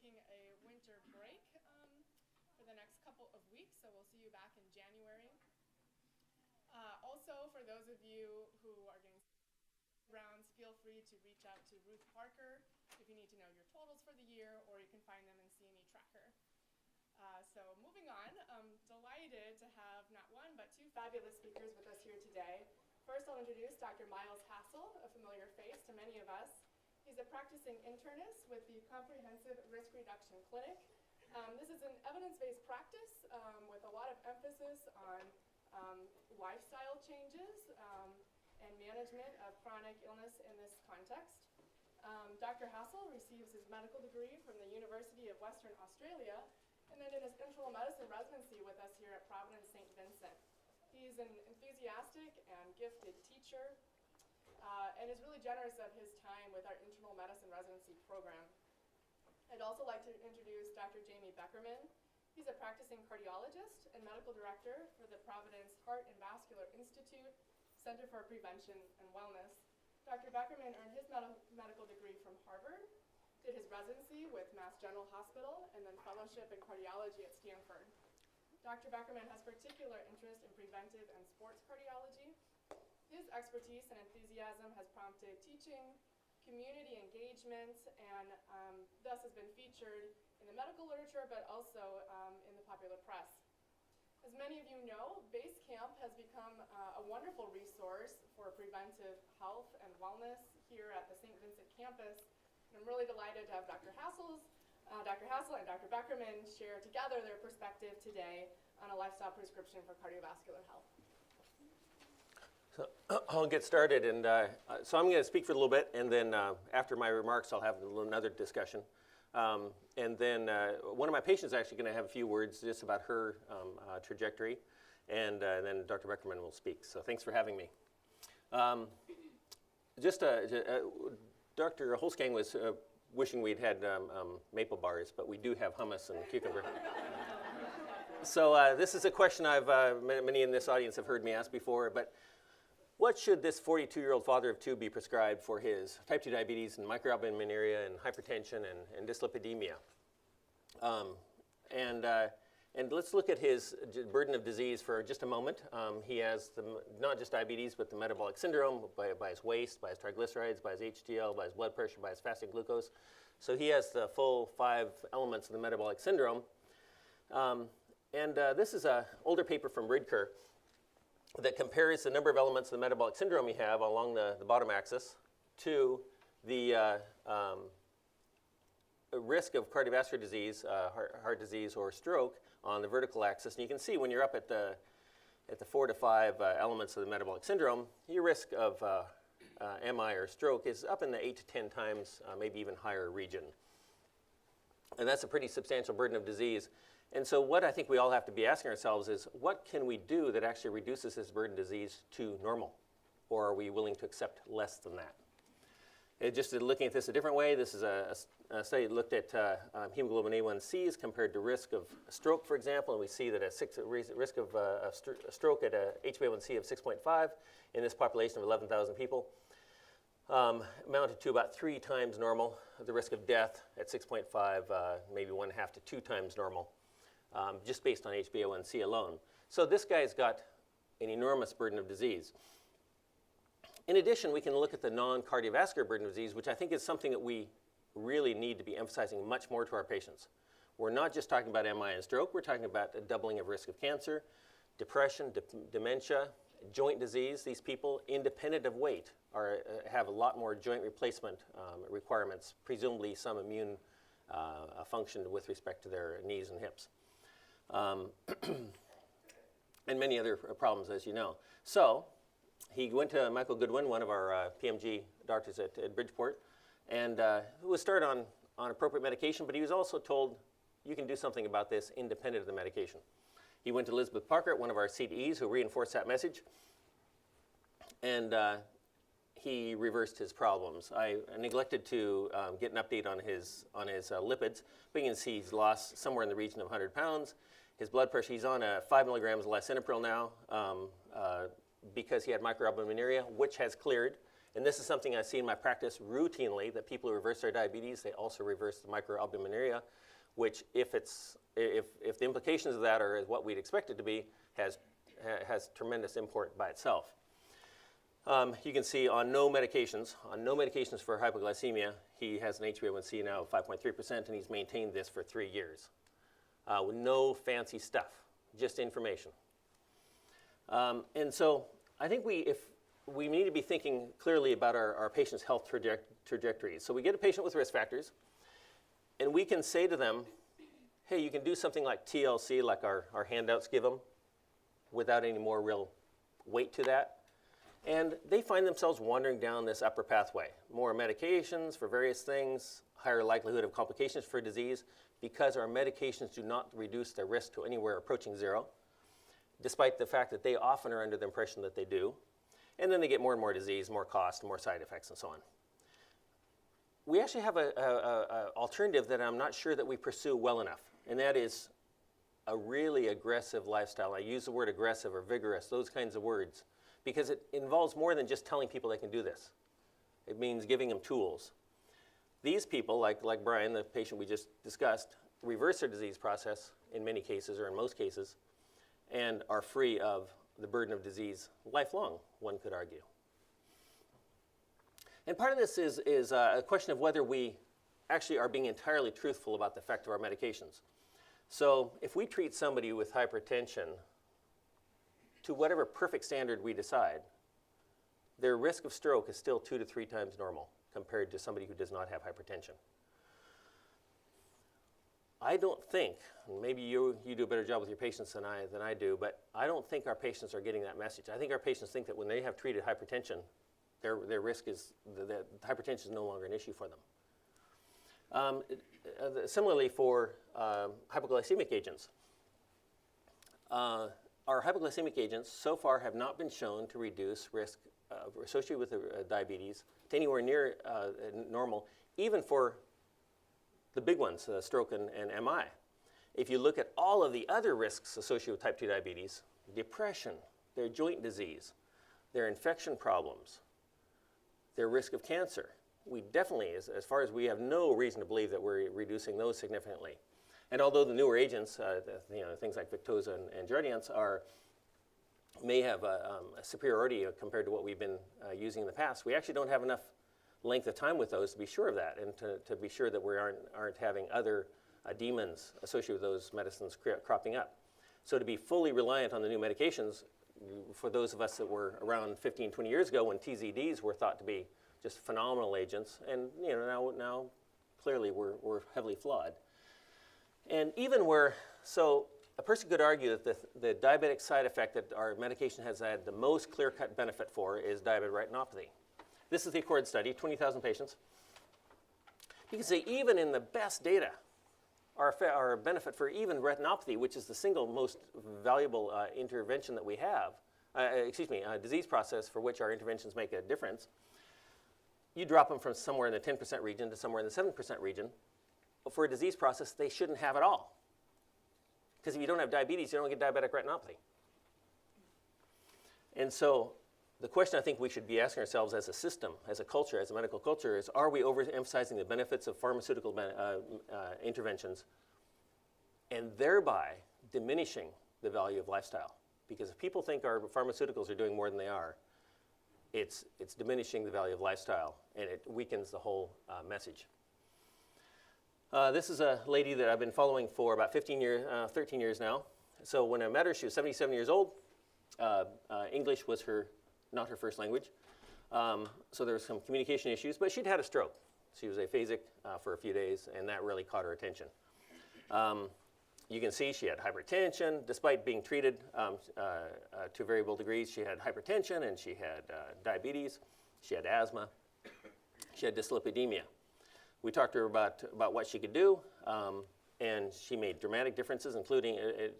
taking a winter break for the next couple of weeks, so we'll see you back in January. Also, for those of you who are getting rounds, feel free to reach out to Ruth Parker if you need to know your totals for the year, or you can find them in CME Tracker. So moving on, I'm delighted to have not one, but two fabulous speakers with us here today. First, I'll introduce Dr. Miles Hassell, a familiar face to many of us. He's a practicing internist with the Comprehensive Risk Reduction Clinic. This is an evidence-based practice with a lot of emphasis on lifestyle changes and management of chronic illness in this context. Dr. Hassell receives his medical degree from the University of Western Australia and then did his internal medicine residency with us here at Providence St. Vincent. He's an enthusiastic and gifted teacher and is really generous of his time with our internal medicine residency program. I'd also like to introduce Dr. Jamie Beckerman. He's a practicing cardiologist and medical director for the Providence Heart and Vascular Institute Center for Prevention and Wellness. Dr. Beckerman earned his medical degree from Harvard, did his residency with Mass General Hospital, and then fellowship in cardiology at Stanford. Dr. Beckerman has particular interest in preventive and sports cardiology. His expertise and enthusiasm has prompted teaching, community engagement, and thus has been featured in the medical literature, but also in the popular press. As many of you know, Base Camp has become a wonderful resource for preventive health and wellness here at the St. Vincent campus. And I'm really delighted to have Dr. Hassell and Dr. Beckerman share together their perspective today on a lifestyle prescription for cardiovascular health. So I'll get started, and so I'm going to speak for a little bit, and then after my remarks, I'll have another discussion. And then one of my patients is actually going to have a few words just about her trajectory, and then Dr. Beckerman will speak. So thanks for having me. Dr. Holzgang was wishing we'd had maple bars, but we do have hummus and cucumber. So this is a question many in this audience have heard me ask before, but what should this 42-year-old father of two be prescribed for his type 2 diabetes and microalbuminuria and hypertension and dyslipidemia? And let's look at his burden of disease for just a moment. He has not just diabetes, but the metabolic syndrome by his waist, by his triglycerides, by his HDL, by his blood pressure, by his fasting glucose. So he has the full 5 elements of the metabolic syndrome. This is an older paper from Ridker that compares the number of elements of the metabolic syndrome you have along the bottom axis to the risk of cardiovascular disease, heart disease, or stroke on the vertical axis. And you can see when you're up at the 4 to 5 elements of the metabolic syndrome, your risk of MI or stroke is up in the 8 to 10 times, maybe even higher region. And that's a pretty substantial burden of disease. And so what I think we all have to be asking ourselves is, what can we do that actually reduces this burden of disease to normal? Or are we willing to accept less than that? Just looking at this a different way, this is a study that looked at hemoglobin A1Cs compared to risk of stroke, for example, and we see that a risk of stroke at a HbA1c of 6.5 in this population of 11,000 people amounted to about 3 times normal. The risk of death at 6.5, maybe 1.5 to 2 times normal, just based on HbA1c alone. So this guy's got an enormous burden of disease. In addition, we can look at the non-cardiovascular burden of disease, which I think is something that we really need to be emphasizing much more to our patients. We're not just talking about MI and stroke, we're talking about a doubling of risk of cancer, depression, dementia, joint disease. These people, independent of weight, have a lot more joint replacement requirements, presumably some immune function with respect to their knees and hips. And many other problems, as you know. So he went to Michael Goodwin, one of our PMG doctors at Bridgeport, and was started on appropriate medication, but he was also told, you can do something about this independent of the medication. He went to Elizabeth Parker, one of our CDEs, who reinforced that message, and he reversed his problems. I neglected to get an update on his lipids, but you can see he's lost somewhere in the region of 100 pounds. His blood pressure, he's on 5 milligrams of lisinopril now because he had microalbuminuria, which has cleared, And this is something I see in my practice routinely, that people who reverse their diabetes, they also reverse the microalbuminuria, which if the implications of that are what we'd expect it to be, has tremendous import by itself. You can see on no medications for hypoglycemia, he has an HbA1c now of 5.3%, and he's maintained this for 3 years. With no fancy stuff, just information. And so I think we need to be thinking clearly about our patient's health trajectories. So we get a patient with risk factors, and we can say to them, hey, you can do something like TLC, like our handouts give them, without any more real weight to that. And they find themselves wandering down this upper pathway. More medications for various things, higher likelihood of complications for disease, because our medications do not reduce their risk to anywhere approaching zero, despite the fact that they often are under the impression that they do. And then they get more and more disease, more cost, more side effects, and so on. We actually have an alternative that I'm not sure that we pursue well enough, and that is a really aggressive lifestyle. I use the word aggressive or vigorous, those kinds of words, because it involves more than just telling people they can do this. It means giving them tools. These people, like Brian, the patient we just discussed, reverse their disease process in many cases, or in most cases, and are free of the burden of disease lifelong, one could argue. And part of this is a question of whether we actually are being entirely truthful about the effect of our medications. So if we treat somebody with hypertension to whatever perfect standard we decide, their risk of stroke is still 2 to 3 times normal compared to somebody who does not have hypertension. I don't think, and maybe you do a better job with your patients than I do, but I don't think our patients are getting that message. I think our patients think that when they have treated hypertension, their risk is, the hypertension is no longer an issue for them. Similarly for hypoglycemic agents. Our hypoglycemic agents so far have not been shown to reduce risk associated with diabetes to anywhere near normal, even for the big ones, stroke and MI. If you look at all of the other risks associated with type 2 diabetes, depression, their joint disease, their infection problems, their risk of cancer, we definitely, as far as we have no reason to believe that we're reducing those significantly. And although the newer agents, things like Victoza and Jardiance may have a superiority compared to what we've been using in the past, we actually don't have enough length of time with those to be sure of that, and to be sure that we aren't having other demons associated with those medicines cropping up. So to be fully reliant on the new medications, for those of us that were around 15, 20 years ago when TZDs were thought to be just phenomenal agents, and now clearly we're heavily flawed. And even so a person could argue that the diabetic side effect that our medication has had the most clear-cut benefit for is diabetic retinopathy. This is the ACCORD study, 20,000 patients. You can see even in the best data, our benefit for even retinopathy, which is the single most valuable intervention that we have, disease process for which our interventions make a difference, you drop them from somewhere in the 10% region to somewhere in the 7% region. But for a disease process, they shouldn't have it all. Because if you don't have diabetes, you don't get diabetic retinopathy. And so the question I think we should be asking ourselves as a system, as a culture, as a medical culture, is are we overemphasizing the benefits of pharmaceutical interventions and thereby diminishing the value of lifestyle? Because if people think our pharmaceuticals are doing more than they are, it's diminishing the value of lifestyle, and it weakens the whole message. This is a lady that I've been following for about 13 years now. So when I met her, she was 77 years old. English was not her first language. So there were some communication issues, but she'd had a stroke. She was aphasic for a few days, and that really caught her attention. You can see she had hypertension. Despite being treated to variable degrees, she had hypertension, and she had diabetes. She had asthma. She had dyslipidemia. We talked to her about what she could do, and she made dramatic differences, including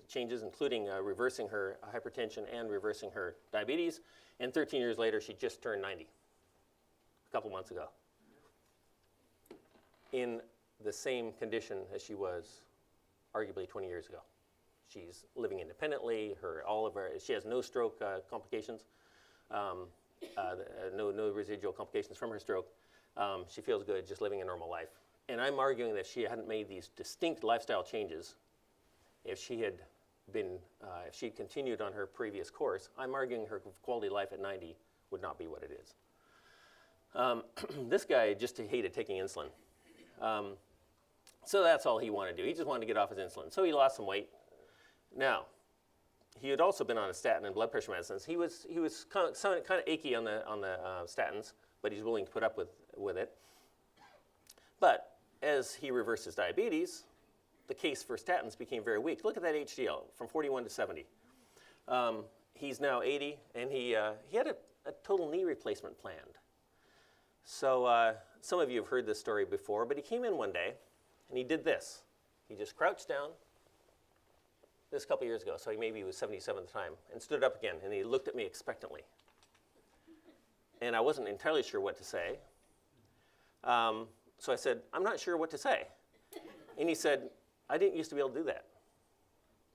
changes, including reversing her hypertension and reversing her diabetes. And 13 years later, she just turned 90, a couple months ago, in the same condition as she was arguably 20 years ago. She's living independently. She has no stroke complications. no residual complications from her stroke. She feels good, just living a normal life. And I'm arguing that she hadn't made these distinct lifestyle changes. If she had if she'd continued on her previous course, I'm arguing her quality of life at 90 would not be what it is. This guy just hated taking insulin. So that's all he wanted to do. He just wanted to get off his insulin. So he lost some weight. Now, he had also been on a statin and blood pressure medicines. He was kind of achy on the statins, but he's willing to put up with it. But as he reversed his diabetes, the case for statins became very weak. Look at that HDL from 41 to 70. He's now 80, and he had a total knee replacement planned. So some of you have heard this story before, but he came in one day, and he did this. He just crouched down. This a couple years ago, so maybe he was 77 at the time, and stood up again, and he looked at me expectantly. And I wasn't entirely sure what to say. So I said, I'm not sure what to say. And he said, I didn't used to be able to do that.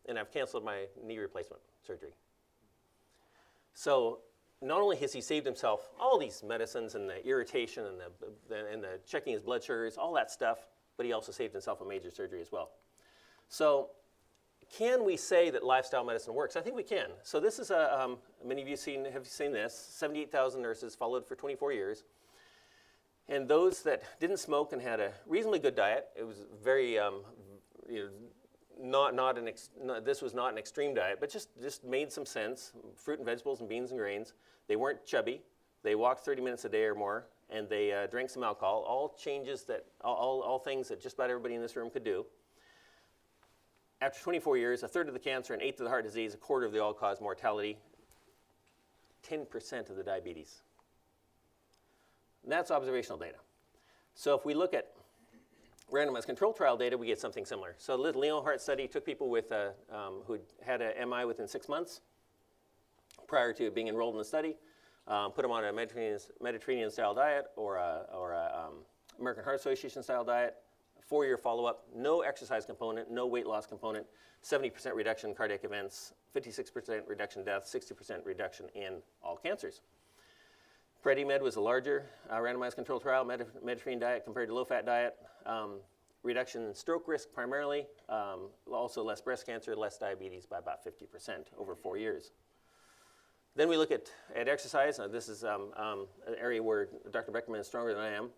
And I've canceled my knee replacement surgery. So not only has he saved himself all these medicines and the irritation and the checking his blood sugars, all that stuff, but he also saved himself a major surgery as well. So can we say that lifestyle medicine works? I think we can. So this is many of you have seen this, 78,000 nurses followed for 24 years. And those that didn't smoke and had a reasonably good diet, it was very, this was not an extreme diet, but just made some sense, fruit and vegetables and beans and grains. They weren't chubby. They walked 30 minutes a day or more, and they drank some alcohol, all things that just about everybody in this room could do. After 24 years, a third of the cancer, an eighth of the heart disease, a quarter of the all-cause mortality, 10% of the diabetes. And that's observational data. So if we look at randomized control trial data, we get something similar. So the Lyon Heart Study took people with who had an MI within 6 months prior to being enrolled in the study, put them on a Mediterranean-style diet or a American Heart Association-style diet. 4-year follow-up, no exercise component, no weight loss component, 70% reduction in cardiac events, 56% reduction in death, 60% reduction in all cancers. PREDIMED was a larger randomized control trial, Mediterranean diet compared to low-fat diet, reduction in stroke risk primarily, also less breast cancer, less diabetes by about 50% over 4 years. Then we look at exercise. Now, this is an area where Dr. Beckerman is stronger than I am.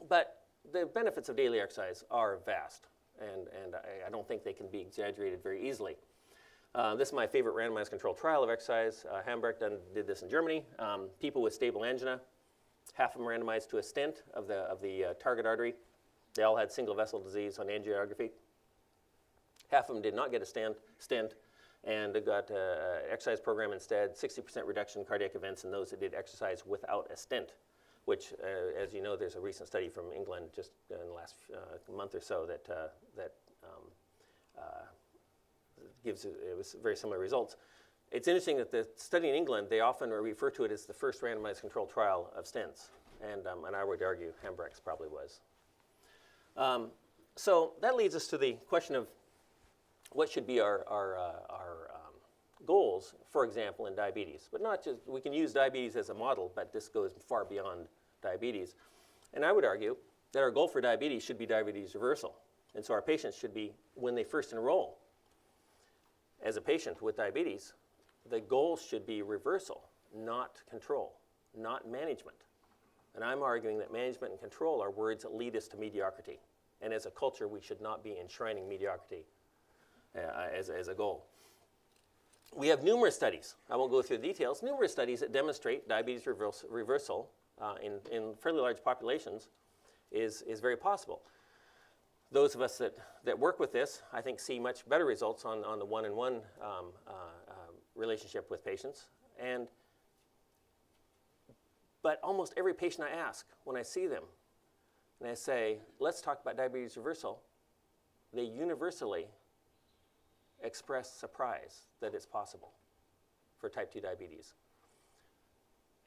But the benefits of daily exercise are vast, and I don't think they can be exaggerated very easily. This is my favorite randomized controlled trial of exercise. Hamburg did this in Germany. People with stable angina, half of them randomized to a stent of the target artery. They all had single vessel disease on angiography. Half of them did not get a stent, and they got an exercise program instead, 60% reduction in cardiac events in those that did exercise without a stent, which, as you know, there's a recent study from England just in the last month or so that it was very similar results. It's interesting that the study in England, they often refer to it as the first randomized controlled trial of stents, and I would argue Hamburg's probably was. So that leads us to the question of what should be our goals, for example, in diabetes. But not just, we can use diabetes as a model, but this goes far beyond diabetes. And I would argue that our goal for diabetes should be diabetes reversal. And so our patients should be, when they first enroll as a patient with diabetes, the goal should be reversal, not control, not management. And I'm arguing that management and control are words that lead us to mediocrity. And as a culture, we should not be enshrining mediocrity as a goal. We have numerous studies, I won't go through the details, numerous studies that demonstrate diabetes reversal in fairly large populations is very possible. Those of us that work with this, I think, see much better results on the one-on-one relationship with patients. But almost every patient I ask, when I see them, and I say, let's talk about diabetes reversal, they universally express surprise that it's possible for type 2 diabetes.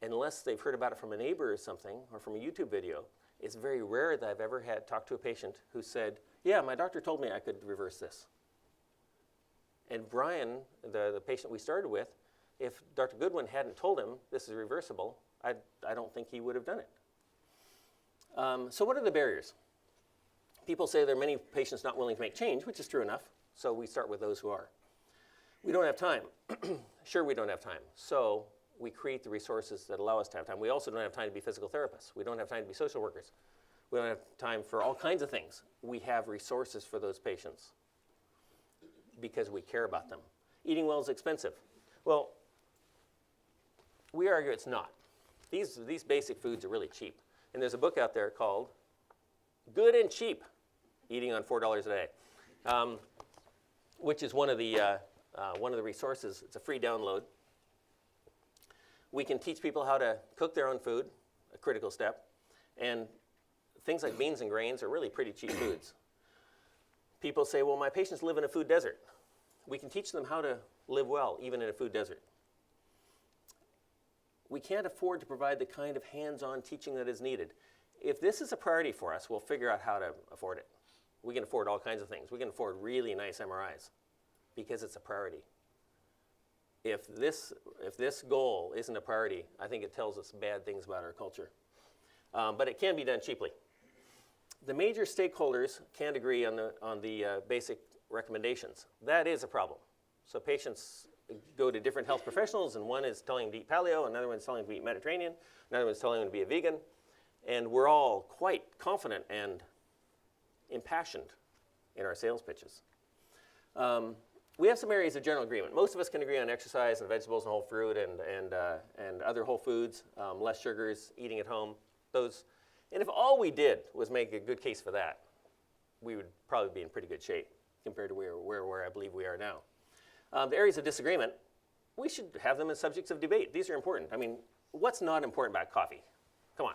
Unless they've heard about it from a neighbor or something, or from a YouTube video, it's very rare that I've ever talked to a patient who said, yeah, my doctor told me I could reverse this. And Brian, the patient we started with, if Dr. Goodwin hadn't told him this is reversible, I don't think he would have done it. So what are the barriers? People say there are many patients not willing to make change, which is true enough. So we start with those who are. We don't have time. Sure, we don't have time. So we create the resources that allow us to have time. We also don't have time to be physical therapists. We don't have time to be social workers. We don't have time for all kinds of things. We have resources for those patients because we care about them. Eating well is expensive. Well, we argue it's not. These basic foods are really cheap. And there's a book out there called Good and Cheap, Eating on $4 a Day, which is one of the resources. It's a free download. We can teach people how to cook their own food, a critical step. And things like beans and grains are really pretty cheap foods. People say, well, my patients live in a food desert. We can teach them how to live well, even in a food desert. We can't afford to provide the kind of hands-on teaching that is needed. If this is a priority for us, we'll figure out how to afford it. We can afford all kinds of things. We can afford really nice MRIs because it's a priority. If this goal isn't a priority, I think it tells us bad things about our culture. But it can be done cheaply. The major stakeholders can't agree on the basic recommendations. That is a problem. So patients go to different health professionals, and one is telling them to eat paleo, another one's telling them to eat Mediterranean, another one's telling them to be a vegan, and we're all quite confident and impassioned in our sales pitches. We have some areas of general agreement. Most of us can agree on exercise and vegetables and whole fruit and other whole foods, less sugars, eating at home. Those, and if all we did was make a good case for that, we would probably be in pretty good shape compared to where I believe we are now. The areas of disagreement, we should have them as subjects of debate. These are important. I mean, what's not important about coffee? Come on.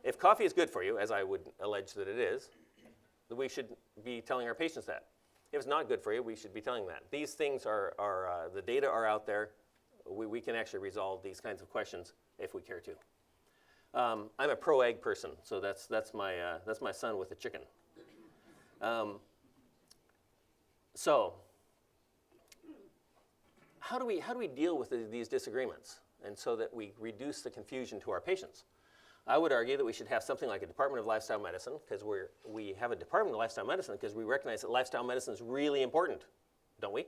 If coffee is good for you, as I would allege that it is, we should be telling our patients that. If it's not good for you, we should be telling that. These things are the data are out there. We can actually resolve these kinds of questions if we care to. I'm a pro-egg person, so that's my son with a chicken. So how do we deal with these disagreements, and so that we reduce the confusion to our patients? I would argue that we should have something like a Department of Lifestyle Medicine, because we have a Department of Lifestyle Medicine because we recognize that lifestyle medicine is really important, don't we?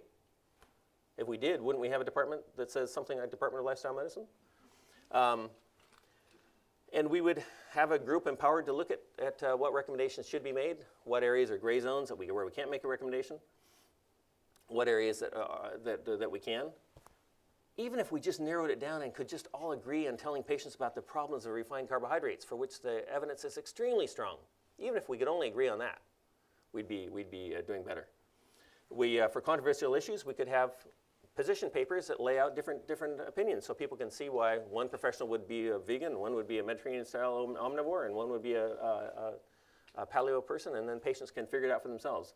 If we did, wouldn't we have a department that says something like Department of Lifestyle Medicine? And we would have a group empowered to look at what recommendations should be made, what areas are gray zones where we can't make a recommendation, what areas that we can. Even if we just narrowed it down and could just all agree on telling patients about the problems of refined carbohydrates, for which the evidence is extremely strong, even if we could only agree on that, we'd be doing better. For controversial issues, we could have position papers that lay out different opinions, so people can see why one professional would be a vegan, one would be a Mediterranean-style omnivore, and one would be a paleo person, and then patients can figure it out for themselves.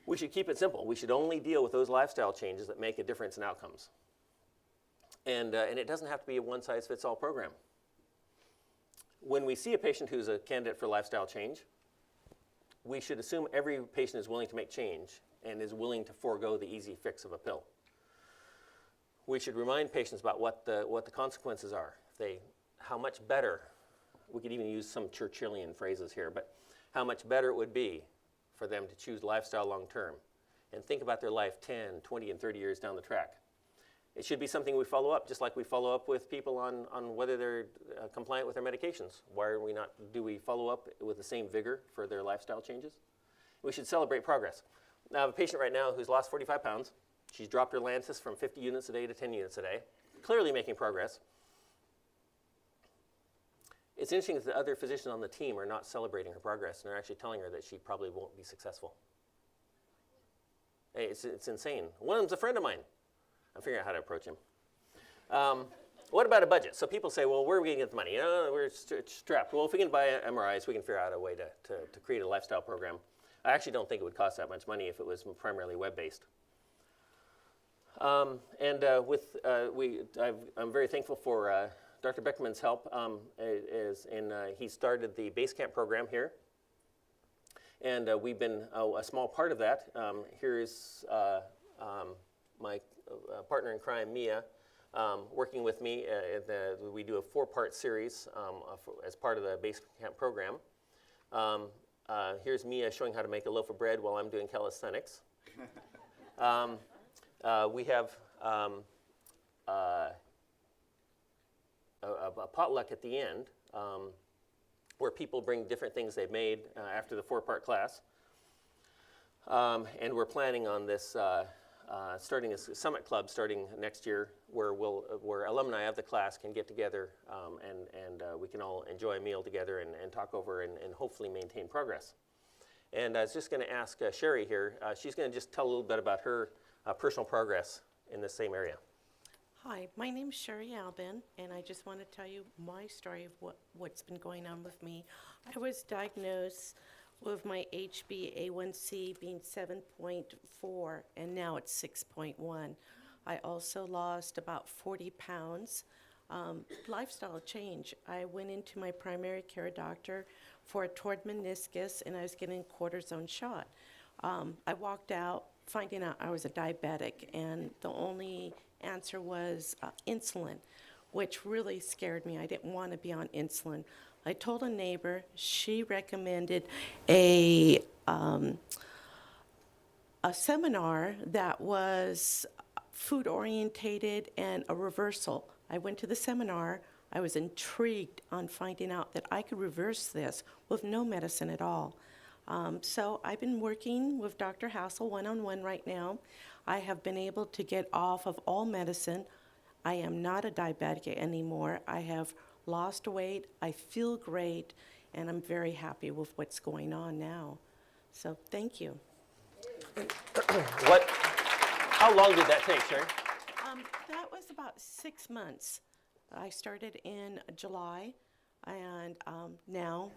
We should keep it simple. We should only deal with those lifestyle changes that make a difference in outcomes. And it doesn't have to be a one-size-fits-all program. When we see a patient who's a candidate for lifestyle change, we should assume every patient is willing to make change and is willing to forego the easy fix of a pill. We should remind patients about what the consequences are. How much better, we could even use some Churchillian phrases here, but how much better it would be for them to choose lifestyle long term and think about their life 10, 20, and 30 years down the track. It should be something we follow up, just like we follow up with people on whether they're compliant with their medications. Do we follow up with the same vigor for their lifestyle changes? We should celebrate progress. Now, I have a patient right now who's lost 45 pounds. She's dropped her Lantus from 50 units a day to 10 units a day, clearly making progress. It's interesting that the other physicians on the team are not celebrating her progress, and they're actually telling her that she probably won't be successful. Hey, it's insane. One of them's a friend of mine. I'm figuring out how to approach him. What about a budget? So people say, well, where are we going to get the money? We're strapped. Well, if we can buy MRIs, we can figure out a way to create a lifestyle program. I actually don't think it would cost that much money if it was primarily web-based. I'm very thankful for Dr. Beckerman's help. He started the Base Camp program here. And we've been a small part of that. Here's my partner in crime, Mia, working with me. We do a 4-part series as part of the base camp program. Here's Mia showing how to make a loaf of bread while I'm doing calisthenics. We have a potluck at the end where people bring different things they've made after the 4-part class. And we're planning on this, starting a summit club starting next year where alumni of the class can get together and we can all enjoy a meal together and talk over and hopefully maintain progress. And I was just going to ask Sherry here, she's going to just tell a little bit about her personal progress in the same area. Hi, my name's Sherry Albin, and I just want to tell you my story of what's been going on with me. I was diagnosed with my HbA1c being 7.4, and now it's 6.1. I also lost about 40 pounds. Lifestyle change. I went into my primary care doctor for a torn meniscus, and I was getting a cortisone shot. I walked out finding out I was a diabetic, and the only answer was insulin, which really scared me. I didn't want to be on insulin. I told a neighbor. She recommended a seminar that was food orientated and a reversal. I went to the seminar. I was intrigued on finding out that I could reverse this with no medicine at all. So I've been working with Dr. Hassell one-on-one right now. I have been able to get off of all medicine. I am not a diabetic anymore. I have lost weight. I feel great, and I'm very happy with what's going on now. So thank you. How long did that take, Sherry? That was about 6 months. I started in July, and now,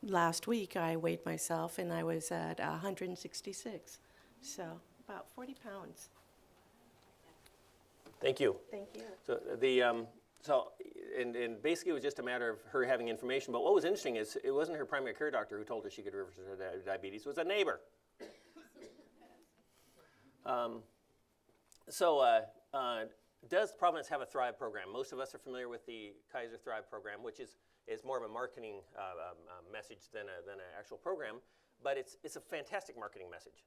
last week, I weighed myself, and I was at 166, so about 40 pounds. Thank you. Thank you. So and basically it was just a matter of her having information. But what was interesting is it wasn't her primary care doctor who told her she could reverse her diabetes. It was a neighbor. Does Providence have a Thrive program? Most of us are familiar with the Kaiser Thrive program, which is more of a marketing message than an actual program. But it's a fantastic marketing message.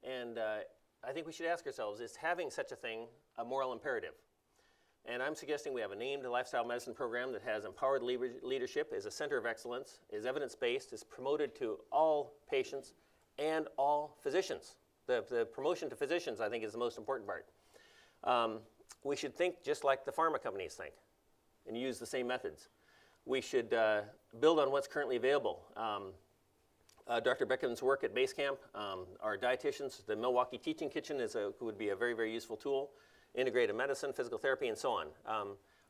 And I think we should ask ourselves, is having such a thing a moral imperative? And I'm suggesting we have a named lifestyle medicine program that has empowered leadership, is a center of excellence, is evidence-based, is promoted to all patients and all physicians. The promotion to physicians, I think, is the most important part. We should think just like the pharma companies think and use the same methods. We should build on what's currently available. Dr. Beckerman's work at Base Camp, our dietitians, the Milwaukee Teaching Kitchen would be a very, very useful tool. Integrated medicine, physical therapy, and so on.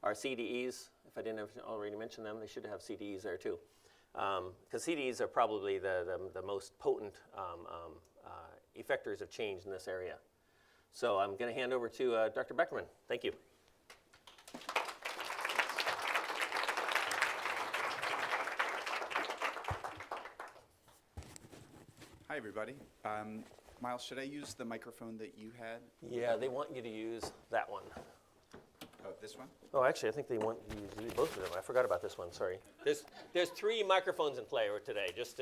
Our CDEs, if I didn't already mention them, they should have CDEs there too. Because CDEs are probably the most potent effectors of change in this area. So I'm going to hand over to Dr. Beckerman. Thank you. Hi, everybody. Miles, should I use the microphone that you had? Yeah, they want you to use that one. Oh, this one? Oh, actually, I think they want you to use both of them. I forgot about this one, sorry. There's 3 microphones in play today, just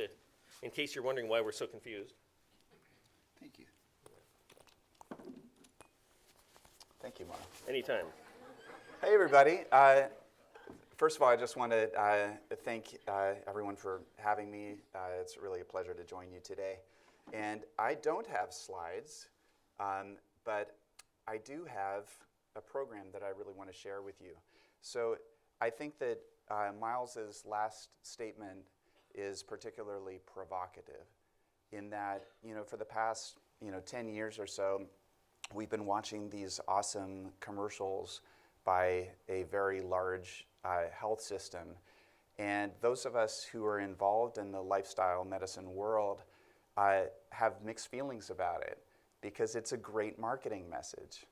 in case you're wondering why we're so confused. Thank you. Thank you, Miles. Anytime. Hey, everybody. First of all, I just want to thank everyone for having me. It's really a pleasure to join you today. And I don't have slides, but I do have a program that I really want to share with you. So I think that Miles's last statement is particularly provocative in that, for the past, 10 years or so, we've been watching these awesome commercials by a very large health system. And those of us who are involved in the lifestyle medicine world have mixed feelings about it because it's a great marketing message.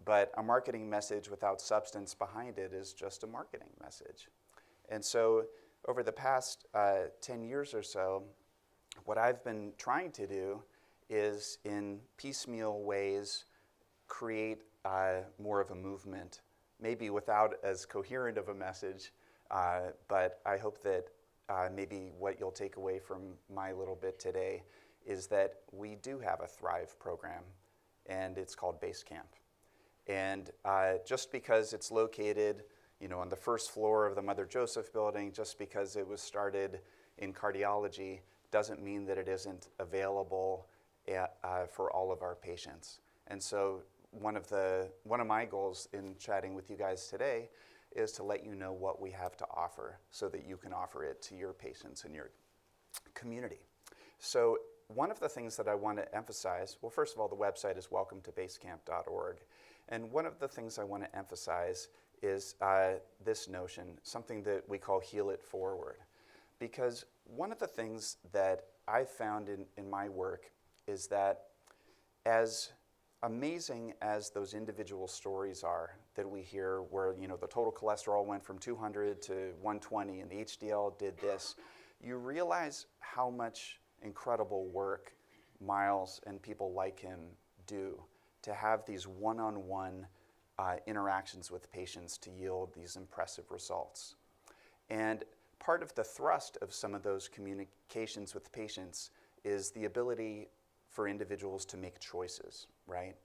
But a marketing message without substance behind it is just a marketing message. And so over the past 10 years or so, what I've been trying to do is in piecemeal ways create more of a movement, maybe without as coherent of a message, but I hope that maybe what you'll take away from my little bit today is that we do have a Thrive program, and it's called Base Camp. And just because it's located, on the first floor of the Mother Joseph building, just because it was started in cardiology, doesn't mean that it isn't available for all of our patients. And so one of my goals in chatting with you guys today is to let you know what we have to offer so that you can offer it to your patients in your community. So one of the things that I want to emphasize, well, first of all, the website is welcometobasecamp.org. And one of the things I want to emphasize is this notion, something that we call Heal It Forward. Because one of the things that I've found in my work is that as amazing as those individual stories are that we hear where the total cholesterol went from 200 to 120 and the HDL did this, you realize how much incredible work Miles and people like him do to have these one-on-one interactions with patients to yield these impressive results. And part of the thrust of some of those communications with patients is the ability for individuals to make choices, right?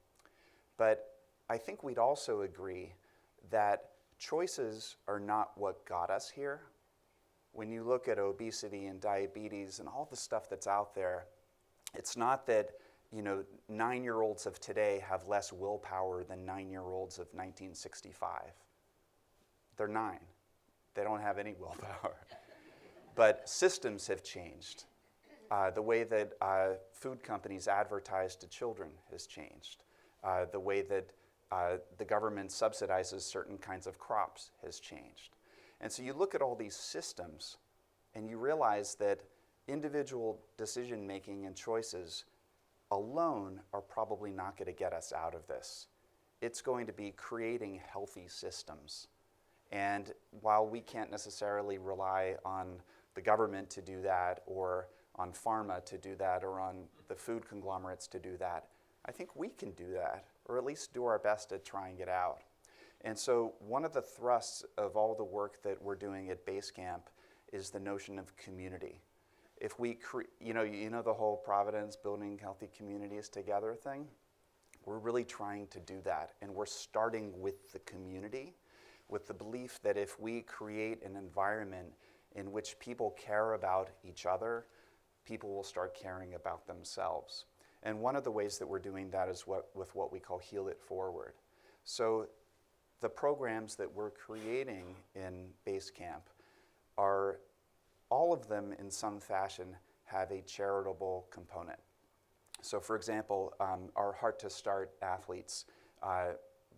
But I think we'd also agree that choices are not what got us here. When you look at obesity and diabetes and all the stuff that's out there, it's not that 9-year-olds of today have less willpower than 9-year-olds of 1965. They're 9. They don't have any willpower. But systems have changed. The way that food companies advertise to children has changed. The way that the government subsidizes certain kinds of crops has changed. And so you look at all these systems and you realize that individual decision making and choices alone are probably not going to get us out of this. It's going to be creating healthy systems. And while we can't necessarily rely on the government to do that, or on pharma to do that, or on the food conglomerates to do that, I think we can do that, or at least do our best to try and get out. And so one of the thrusts of all the work that we're doing at Base Camp is the notion of community. If we, the whole Providence building healthy communities together thing, we're really trying to do that. And we're starting with the community, with the belief that if we create an environment in which people care about each other, people will start caring about themselves. And one of the ways that we're doing that is with what we call Heal It Forward. So the programs that we're creating in Base Camp are, all of them in some fashion have a charitable component. So for example, our Heart to Start athletes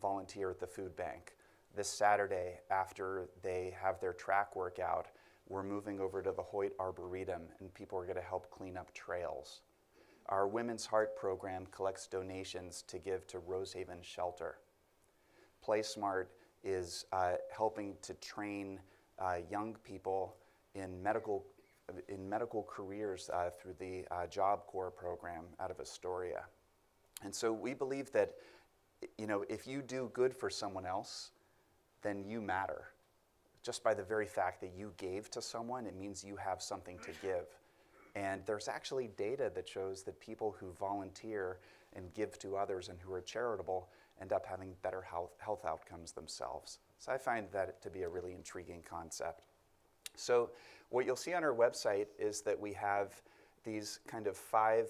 volunteer at the food bank. This Saturday, after they have their track workout, we're moving over to the Hoyt Arboretum, and people are going to help clean up trails. Our Women's Heart program collects donations to give to Rosehaven Shelter. Play Smart is helping to train young people in medical careers through the Job Corps program out of Astoria. And so we believe that, if you do good for someone else, then you matter. Just by the very fact that you gave to someone, it means you have something to give. And there's actually data that shows that people who volunteer and give to others and who are charitable end up having better health outcomes themselves. So I find that to be a really intriguing concept. So what you'll see on our website is that we have these kind of 5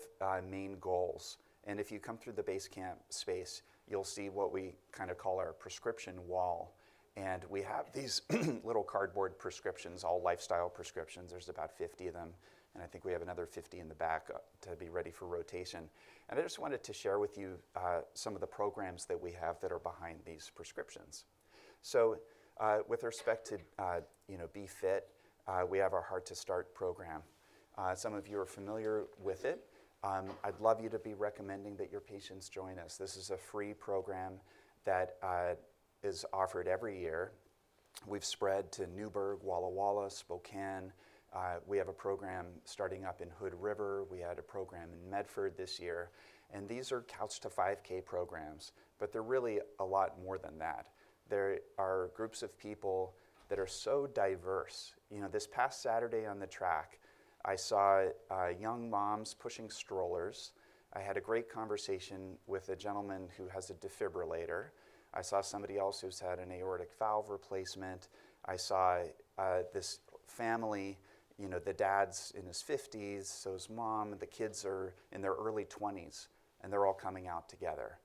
main goals. And if you come through the Base Camp space, you'll see what we kind of call our prescription wall. And we have these little cardboard prescriptions, all lifestyle prescriptions. There's about 50 of them. And I think we have another 50 in the back to be ready for rotation. And I just wanted to share with you some of the programs that we have that are behind these prescriptions. So with respect to Be Fit, we have our Heart to Start program. Some of you are familiar with it. I'd love you to be recommending that your patients join us. This is a free program that is offered every year. We've spread to Newburgh, Walla Walla, Spokane, We have a program starting up in Hood River. We had a program in Medford this year. And these are Couch to 5K programs, but they're really a lot more than that. There are groups of people that are so diverse. You know, this past Saturday on the track, I saw young moms pushing strollers. I had a great conversation with a gentleman who has a defibrillator. I saw somebody else who's had an aortic valve replacement. I saw this family, you know, the dad's in his 50s, so his mom, and the kids are in their early 20s, and they're all coming out together.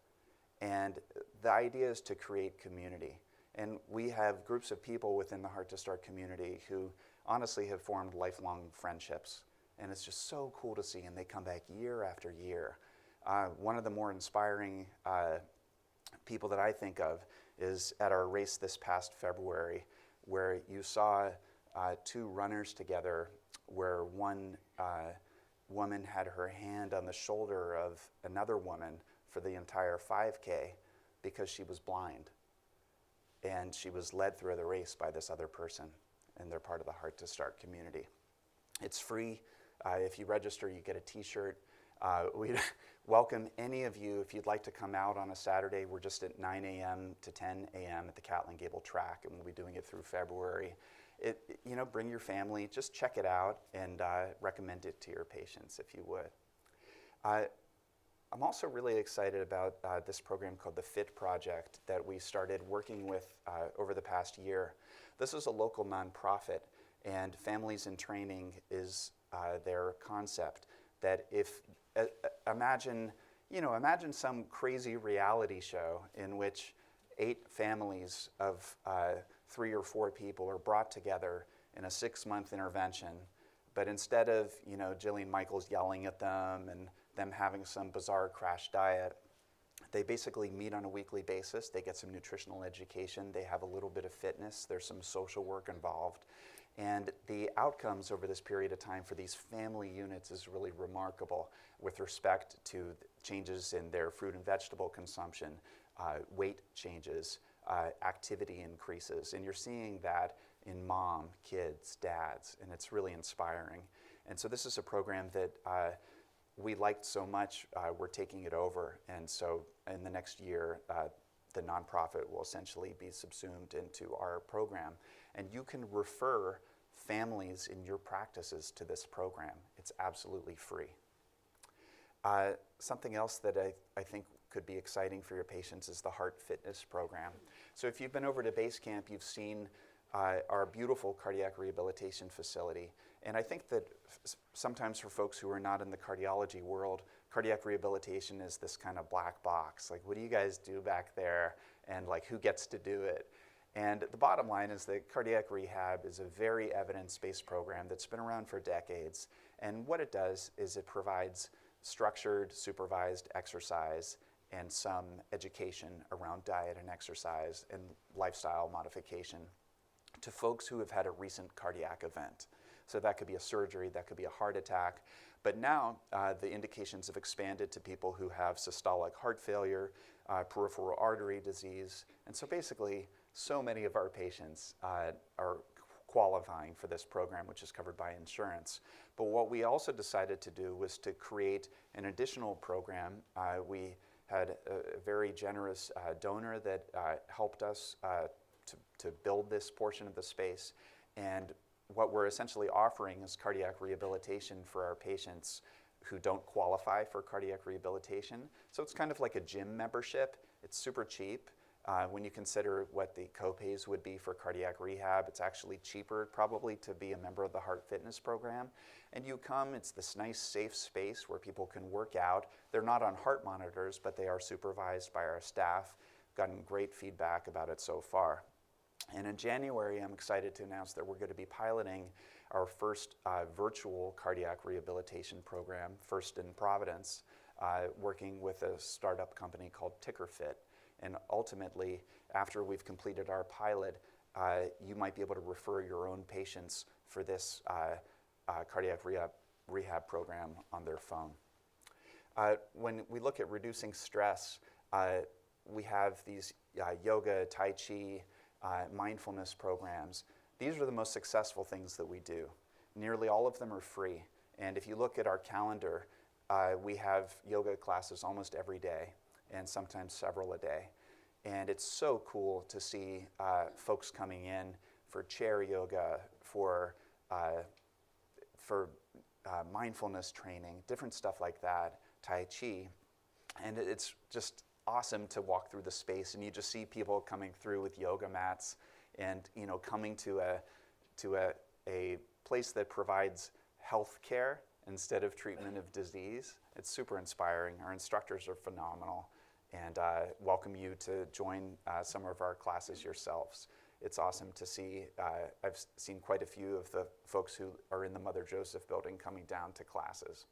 And the idea is to create community. And we have groups of people within the Heart to Start community who honestly have formed lifelong friendships. And it's just so cool to see, and they come back year after year. One of the more inspiring people that I think of is at our race this past February, where you saw two runners together, where one woman had her hand on the shoulder of another woman for the entire 5K because she was blind. And she was led through the race by this other person, and they're part of the Heart to Start community. It's free. If you register, you get a t-shirt. We'd welcome any of you if you'd like to come out on a Saturday. We're just at 9 a.m. to 10 a.m. at the Catlin Gable track, and we'll be doing it through February. You know, bring your family, just check it out, and recommend it to your patients if you would. I'm also really excited about this program called the FIT Project that we started working with over the past year. This is a local nonprofit, and Families in Training is their concept. That if imagine some crazy reality show in which 8 families of 3 or 4 people are brought together in a 6-month intervention, but instead of Jillian Michaels yelling at them and them having some bizarre crash diet, they basically meet on a weekly basis. They get some nutritional education. They have a little bit of fitness. There's some social work involved. And the outcomes over this period of time for these family units is really remarkable with respect to changes in their fruit and vegetable consumption, weight changes, activity increases. And you're seeing that in mom, kids, dads, and it's really inspiring. And so this is a program that we liked so much, we're taking it over. And so in the next year, the nonprofit will essentially be subsumed into our program. And you can refer families in your practices to this program. It's absolutely free. Something else that I think could be exciting for your patients is the Heart Fitness program. So if you've been over to Base Camp, you've seen our beautiful cardiac rehabilitation facility. And I think that sometimes for folks who are not in the cardiology world, cardiac rehabilitation is this kind of black box. Like, what do you guys do back there? And like, who gets to do it? And the bottom line is that cardiac rehab is a very evidence-based program that's been around for decades. And what it does is it provides structured, supervised exercise and some education around diet and exercise and lifestyle modification to folks who have had a recent cardiac event. So that could be a surgery, that could be a heart attack. But now the indications have expanded to people who have systolic heart failure, peripheral artery disease. And so basically, so many of our patients are qualifying for this program, which is covered by insurance. But what we also decided to do was to create an additional program. We had a very generous donor that helped us to build this portion of the space. And what we're essentially offering is cardiac rehabilitation for our patients who don't qualify for cardiac rehabilitation. So it's kind of like a gym membership. It's super cheap. When you consider what the copays would be for cardiac rehab, it's actually cheaper probably to be a member of the Heart Fitness program. And you come, it's this nice safe space where people can work out. They're not on heart monitors, but they are supervised by our staff. Gotten great feedback about it so far. And in January, I'm excited to announce that we're going to be piloting our first virtual cardiac rehabilitation program, first in Providence, working with a startup company called TickerFit. And ultimately, after we've completed our pilot, you might be able to refer your own patients for this cardiac rehab program on their phone. When we look at reducing stress, we have these yoga, Tai Chi, mindfulness programs. These are the most successful things that we do. nearly all of them are free. And if you look at our calendar, we have yoga classes almost every day, and sometimes several a day. And it's so cool to see folks coming in for chair yoga, for mindfulness training, different stuff like that, Tai Chi. And it's just awesome to walk through the space, and you just see people coming through with yoga mats and coming to a place that provides health care instead of treatment of disease. It's super inspiring. Our instructors are phenomenal, and welcome you to join some of our classes yourselves. It's awesome to see. I've seen quite a few of the folks who are in the Mother Joseph building coming down to classes.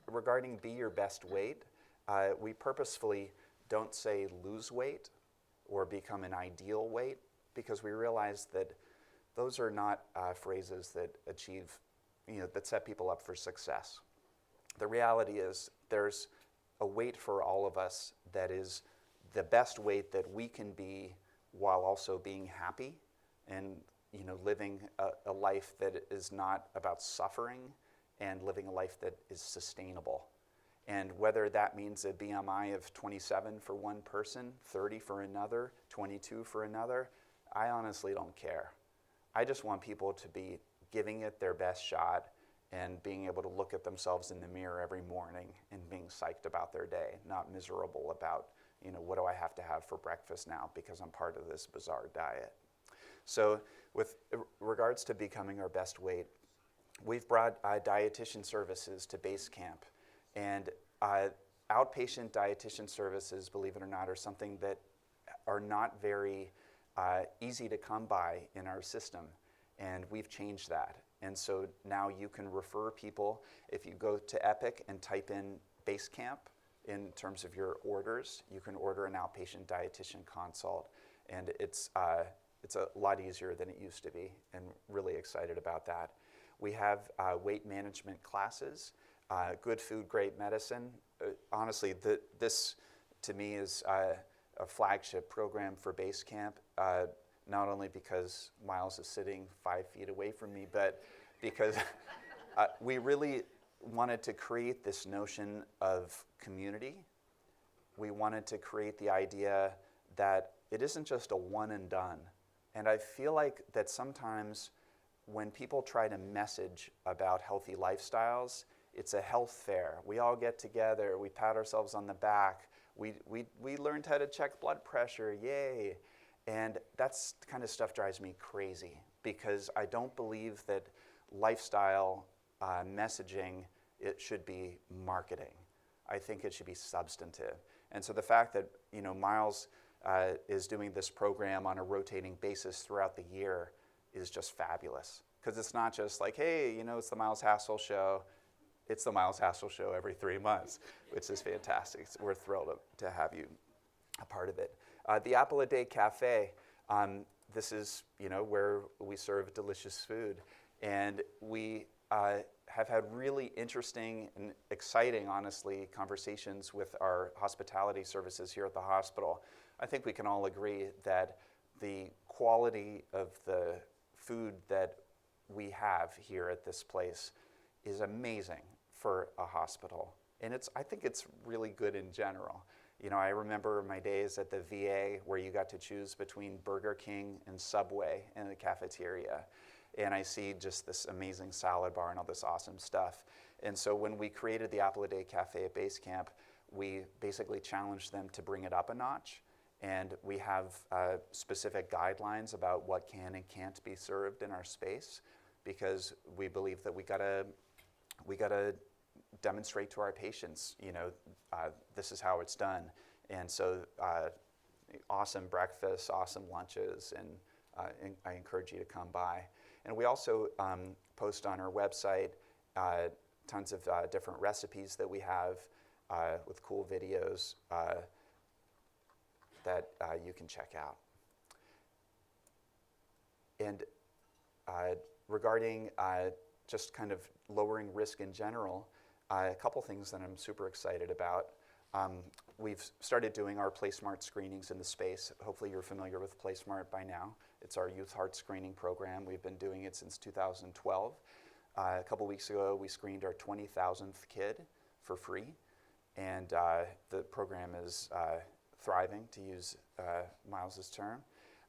Regarding be your best weight, we purposefully don't say lose weight or become an ideal weight, because we realize that those are not phrases that achieve, that set people up for success. The reality is there's a weight for all of us that is the best weight that we can be while also being happy and living a life that is not about suffering, and living a life that is sustainable. And whether that means a BMI of 27 for one person, 30 for another, 22 for another, I honestly don't care. I just want people to be giving it their best shot and being able to look at themselves in the mirror every morning and being psyched about their day, not miserable about, what do I have to have for breakfast now because I'm part of this bizarre diet. So with regards to becoming our best weight, we've brought dietitian services to base camp. And outpatient dietitian services, believe it or not, are something that are not very easy to come by in our system. And we've changed that. And so now you can refer people. If you go to Epic and type in base camp in terms of your orders, you can order an outpatient dietitian consult. And it's a lot easier than it used to be, and really excited about that. We have weight management classes, good food, great medicine. Honestly, this to me is a flagship program for base camp, not only because Miles is sitting 5 feet away from me, but because we really wanted to create this notion of community. We wanted to create the idea that it isn't just a one and done. And I feel like that sometimes when people try to message about healthy lifestyles, it's a health fair. We all get together, we pat ourselves on the back, we learned how to check blood pressure, yay. And that's the kind of stuff drives me crazy, because I don't believe that lifestyle messaging, it should be marketing. I think it should be substantive. And so the fact that Miles is doing this program on a rotating basis throughout the year is just fabulous, because it's not just like, hey, it's the Miles Hassell show. It's the Miles Hassell show every 3 months, which is fantastic. We're thrilled to have you a part of it. The Apple a Day Cafe, this is where we serve delicious food, and we have had really interesting and exciting, honestly, conversations with our hospitality services here at the hospital. I think we can all agree that the quality of the food that we have here at this place is amazing for a hospital. And I think it's really good in general. I remember my days at the VA where you got to choose between Burger King and Subway in the cafeteria. And I see just this amazing salad bar and all this awesome stuff. And so when we created the Apple a Day Cafe at Base Camp, we basically challenged them to bring it up a notch. And we have specific guidelines about what can and can't be served in our space, because we believe that we gotta demonstrate to our patients, this is how it's done. And so awesome breakfasts, awesome lunches, and I encourage you to come by. And we also post on our website tons of different recipes that we have with cool videos that you can check out. And regarding just kind of lowering risk in general, a couple things that I'm super excited about. We've started doing our PlaySmart screenings in the space. Hopefully you're familiar with PlaySmart by now. It's our youth heart screening program. We've been doing it since 2012. A couple weeks ago, we screened our 20,000th kid for free, and the program is thriving, to use Miles's term.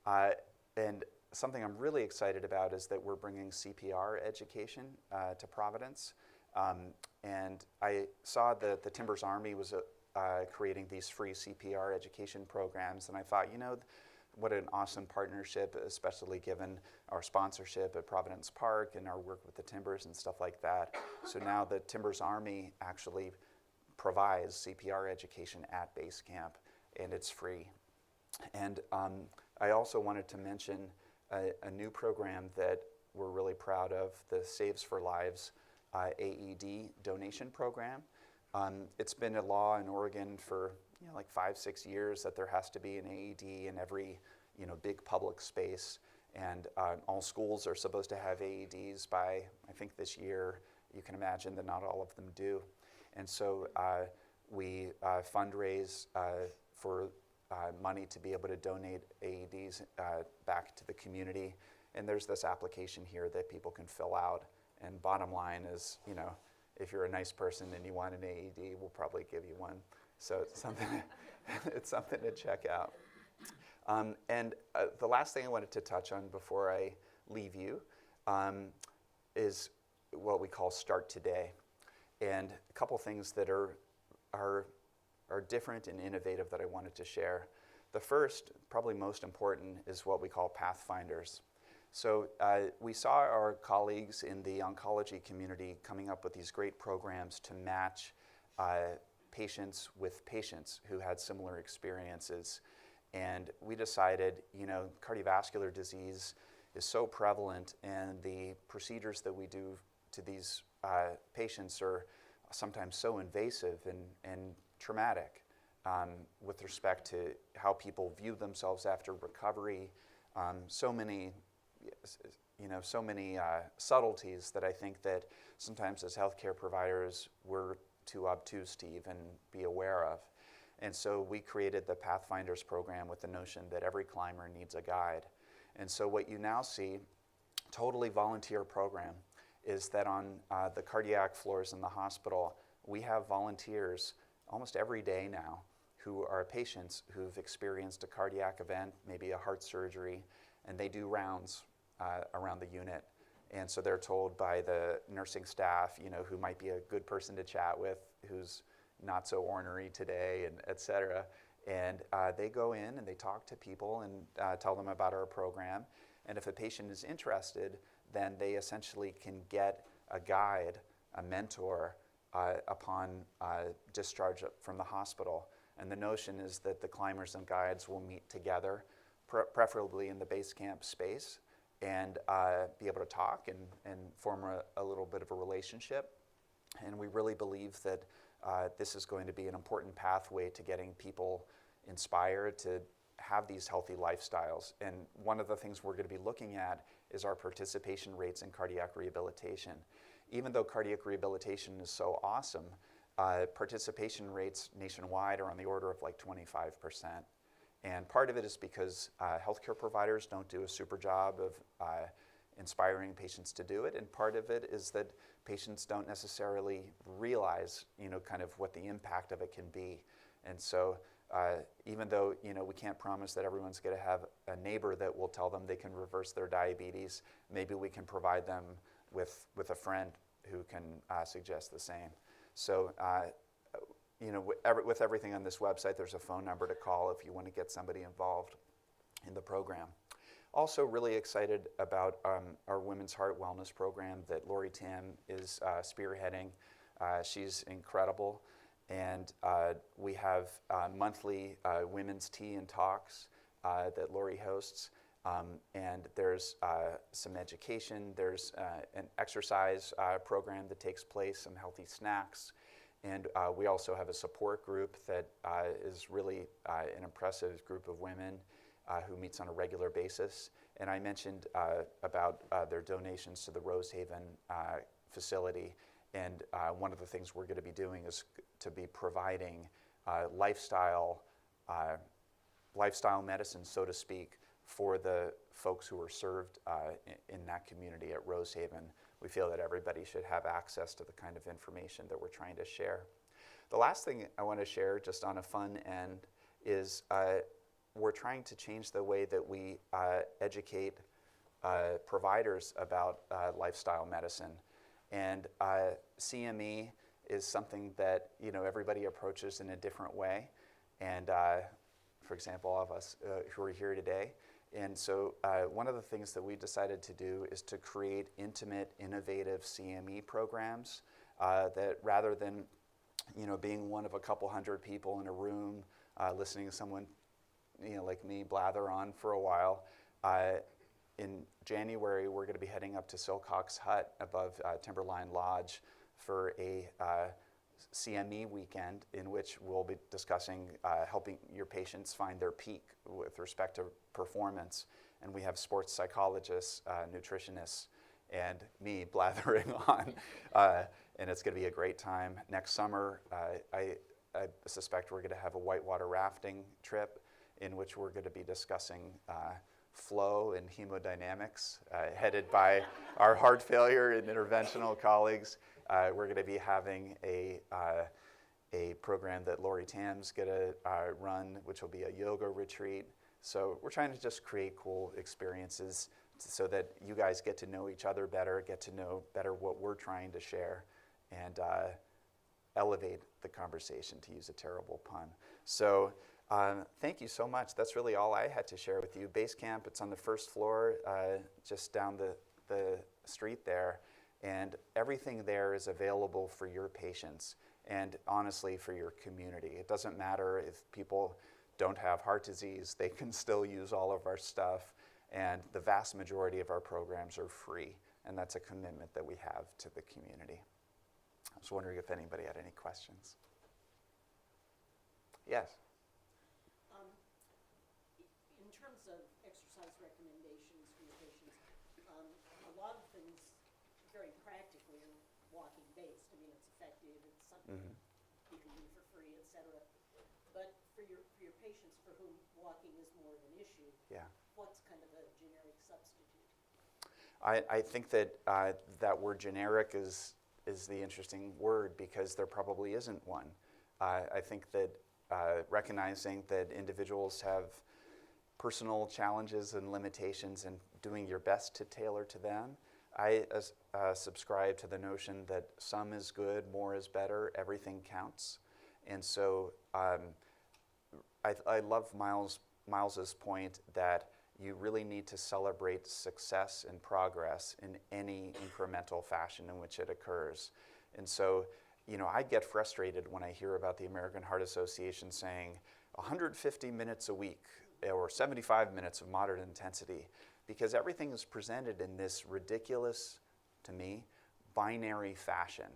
And something I'm really excited about is that we're bringing CPR education to Providence. And I saw that the Timbers Army was creating these free CPR education programs, and I thought, what an awesome partnership, especially given our sponsorship at Providence Park and our work with the Timbers and stuff like that. So now the Timbers Army actually provides CPR education at base camp, and it's free. And I also wanted to mention a new program that we're really proud of, the Saves for Lives AED donation program. It's been a law in Oregon for like 5-6 years that there has to be an AED in every big public space, and all schools are supposed to have AEDs by, I think, this year. You can imagine that not all of them do. And so we fundraise for money to be able to donate AEDs back to the community. And there's this application here that people can fill out. And bottom line is, if you're a nice person and you want an AED, we'll probably give you one. So it's something, it's something to check out. And the last thing I wanted to touch on before I leave you is what we call Start Today. And a couple things that are different and innovative that I wanted to share. The first, probably most important, is what we call Pathfinders. So we saw our colleagues in the oncology community coming up with these great programs to match patients with patients who had similar experiences. And we decided, cardiovascular disease is so prevalent, and the procedures that we do to these patients are sometimes so invasive and traumatic with respect to how people view themselves after recovery. So many subtleties that I think that sometimes as healthcare providers we're too obtuse to even be aware of. And so we created the Pathfinders program with the notion that every climber needs a guide. And so what you now see, totally volunteer program, is that on the cardiac floors in the hospital, we have volunteers almost every day now who are patients who've experienced a cardiac event, maybe a heart surgery, and they do rounds around the unit. And so they're told by the nursing staff, who might be a good person to chat with, who's not so ornery today, and et cetera. And they go in and they talk to people and tell them about our program. And if a patient is interested, then they essentially can get a guide, a mentor, upon discharge from the hospital. And the notion is that the climbers and guides will meet together, preferably in the base camp space, and be able to talk and form a little bit of a relationship. And we really believe that this is going to be an important pathway to getting people inspired to have these healthy lifestyles. And one of the things we're going to be looking at is our participation rates in cardiac rehabilitation. Even though cardiac rehabilitation is so awesome, participation rates nationwide are on the order of like 25%. And part of it is because healthcare providers don't do a super job of inspiring patients to do it, and part of it is that patients don't necessarily realize, kind of what the impact of it can be. And so even though, we can't promise that everyone's going to have a neighbor that will tell them they can reverse their diabetes, maybe we can provide them with a friend who can suggest the same. So, with everything on this website, there's a phone number to call if you want to get somebody involved in the program. Also really excited about our Women's Heart Wellness program that Lori Tam is spearheading. She's incredible. And we have monthly women's tea and talks that Lori hosts. And there's some education. There's an exercise program that takes place, some healthy snacks. And we also have a support group that is really an impressive group of women who meets on a regular basis. And I mentioned about their donations to the Rosehaven facility. And one of the things we're going to be doing is to be providing lifestyle medicine, so to speak, for the folks who are served in that community at Rosehaven. We feel that everybody should have access to the kind of information that we're trying to share. The last thing I want to share, just on a fun end, is we're trying to change the way that we educate providers about lifestyle medicine. And CME is something that everybody approaches in a different way. And for example, all of us who are here today. And so one of the things that we decided to do is to create intimate, innovative CME programs that, rather than being one of a couple hundred people in a room listening to someone like me blather on for a while, in January we're going to be heading up to Silcox Hut above Timberline Lodge for a CME weekend in which we'll be discussing helping your patients find their peak with respect to performance. And we have sports psychologists, nutritionists, and me blathering on. And it's going to be a great time. Next summer, I suspect we're going to have a whitewater rafting trip in which we're going to be discussing flow and hemodynamics, headed by our heart failure and interventional colleagues. We're going to be having a program that Lori Tam's going to run, which will be a yoga retreat. So we're trying to just create cool experiences so that you guys get to know each other better, get to know better what we're trying to share, and elevate the conversation, to use a terrible pun. So thank you so much. That's really all I had to share with you. Base Camp, it's on the first floor, just down the street there. And everything there is available for your patients and, honestly, for your community. It doesn't matter if people don't have heart disease, they can still use all of our stuff. And the vast majority of our programs are free. And that's a commitment that we have to the community. I was wondering if anybody had any questions. Yes? In terms of exercise recommendations for your patients, a lot of things very practically are walking based. I mean, it's effective, it's something you can do for free, et cetera. But for your patients for whom walking is more of an issue, what's kind of a generic substitute? I think that that word generic is the interesting word, because there probably isn't one. I think that recognizing that individuals have personal challenges and limitations, and doing your best to tailor to them. I subscribe to the notion that some is good, more is better, everything counts. And so I love Miles's point that you really need to celebrate success and progress in any incremental fashion in which it occurs. And so, I get frustrated when I hear about the American Heart Association saying 150 minutes a week or 75 minutes of moderate intensity, because everything is presented in this ridiculous, to me, binary fashion.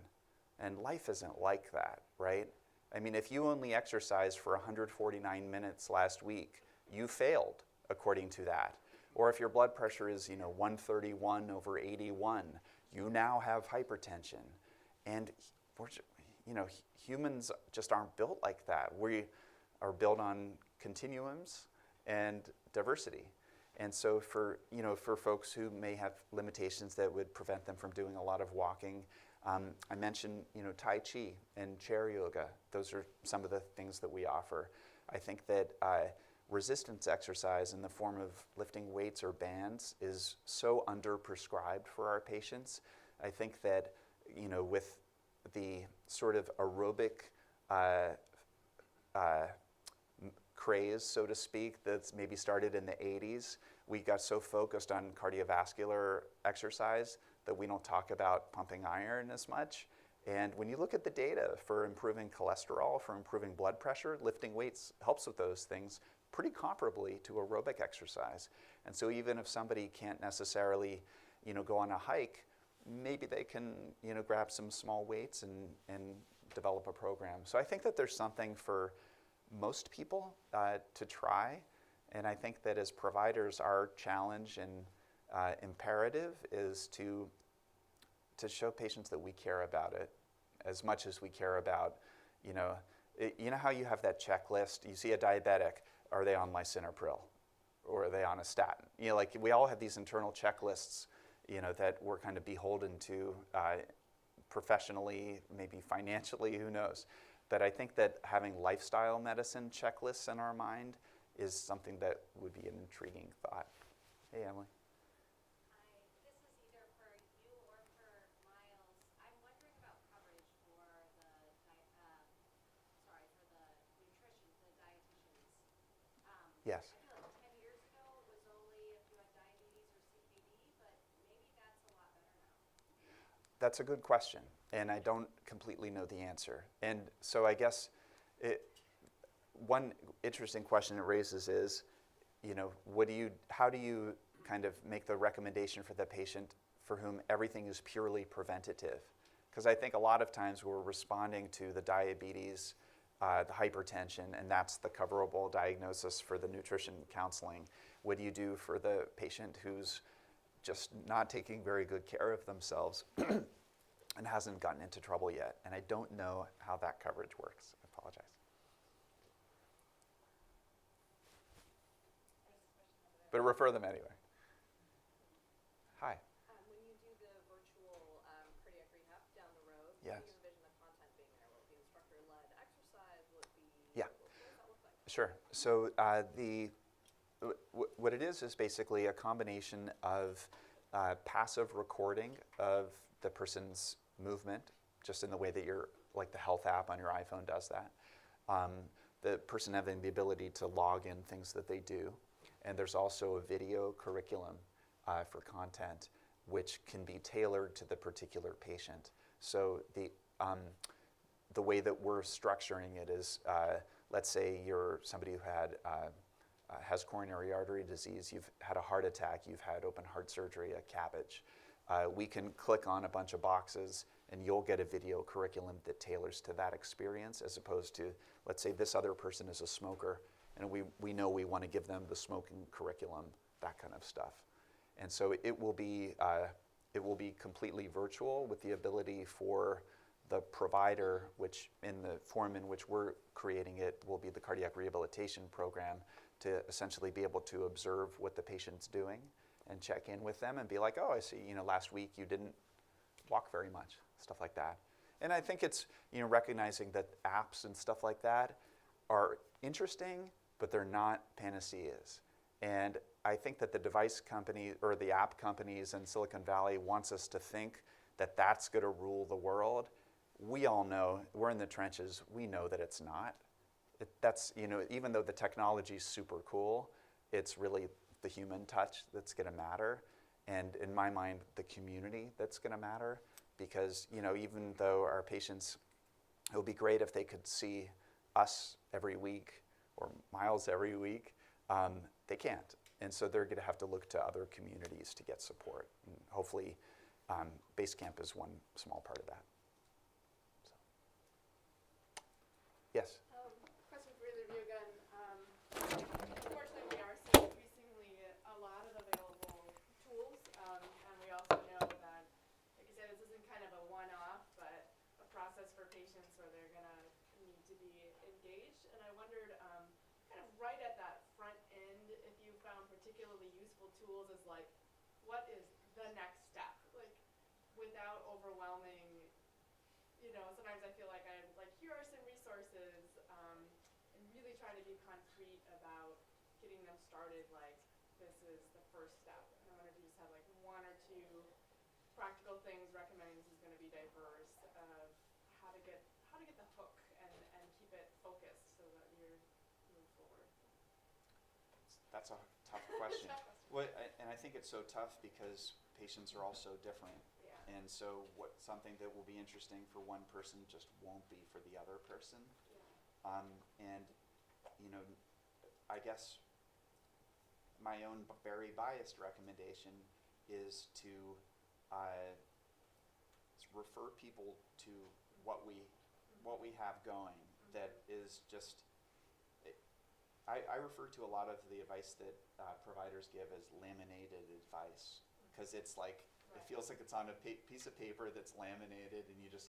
And life isn't like that, right? I mean, if you only exercised for 149 minutes last week, you failed according to that. Or if your blood pressure is, 131/81, you now have hypertension. And humans just aren't built like that. We are built on continuums and diversity. And so for folks who may have limitations that would prevent them from doing a lot of walking, I mentioned Tai Chi and chair yoga. Those are some of the things that we offer. I think that resistance exercise in the form of lifting weights or bands is so underprescribed for our patients. I think that with the sort of aerobic craze, so to speak, that's maybe started in the 80s, we got so focused on cardiovascular exercise that we don't talk about pumping iron as much. And when you look at the data for improving cholesterol, for improving blood pressure, lifting weights helps with those things pretty comparably to aerobic exercise. And so even if somebody can't necessarily go on a hike, maybe they can grab some small weights and develop a program. So I think that there's something for most people to try. And I think that as providers, our challenge and imperative is to show patients that we care about it as much as we care about, how you have that checklist. You see a diabetic, are they on lisinopril? or are they on a statin? You know, like we all have these internal checklists, you know, that we're kind of beholden to professionally, maybe financially, who knows. But I think that having lifestyle medicine checklists in our mind is something that would be an intriguing thought. Hey, Emily. Hi, this is either for you or for Miles. I'm wondering about coverage for for the nutrition, the dietitians. Yes. I feel like 10 years ago it was only if you had diabetes or CKD, but maybe that's a lot better now. That's a good question, and I don't completely know the answer. And so I guess one interesting question it raises is, you know, how do you kind of make the recommendation for the patient for whom everything is purely preventative? Because I think a lot of times we're responding to the diabetes, the hypertension, and that's the coverable diagnosis for the nutrition counseling. What do you do for the patient who's just not taking very good care of themselves and hasn't gotten into trouble yet? And I don't know how that coverage works. I apologize. But refer them anyway. Hi. When you do the virtual cardiac rehab down the road, Yes. what do you envision the content being there? Will it be instructor-led exercise? Will it be, Yeah. what does that look like? Sure. So what it is basically a combination of passive recording of the person's movement, just in the way that like the health app on your iPhone does that. The person having the ability to log in things that they do. And there's also a video curriculum for content, which can be tailored to the particular patient. So the way that we're structuring it is, let's say you're somebody who has coronary artery disease, you've had a heart attack, you've had open heart surgery, a CABG. We can click on a bunch of boxes and you'll get a video curriculum that tailors to that experience, as opposed to, let's say this other person is a smoker and we know we want to give them the smoking curriculum, that kind of stuff. And so it will be completely virtual with the ability for the provider, which in the form in which we're creating it will be the cardiac rehabilitation program, to essentially be able to observe what the patient's doing and check in with them and be like, oh, I see, last week you didn't walk very much, stuff like that. And I think it's, recognizing that apps and stuff like that are interesting, but they're not panaceas. And I think that the device company or the app companies in Silicon Valley wants us to think that that's going to rule the world. We all know, we're in the trenches, we know that it's not. That's, even though the technology is super cool, it's really the human touch that's going to matter. And in my mind, the community that's going to matter. Because, even though our patients, it would be great if they could see us every week or Miles every week, they can't. And so they're going to have to look to other communities to get support. And hopefully, Basecamp is one small part of that. So. Yes? Question for either of you again. Unfortunately, we are seeing increasingly a lot of available tools, and we also know that, like you said, this isn't kind of a one-off, but a process for patients where they're going to need to be engaged. And I wondered, kind of right at that front end, if you found particularly useful tools as like, what is the next step? Like, without overwhelming, sometimes I feel like here are some resources, and really trying to be concrete about getting them started, like, this is the first step. And I wonder if you just have like one or two practical things recommending this is going to be diverse, of how to get the hook and keep it focused so that you're moving forward. That's a tough question. And I think it's so tough because patients are all so different. Yeah. And so something that will be interesting for one person just won't be for the other person. Yeah. And, I guess my own very biased recommendation is to refer people to what we have going that is just, I refer to a lot of the advice that providers give as laminated advice, because it's like, it feels like it's on a piece of paper that's laminated and you just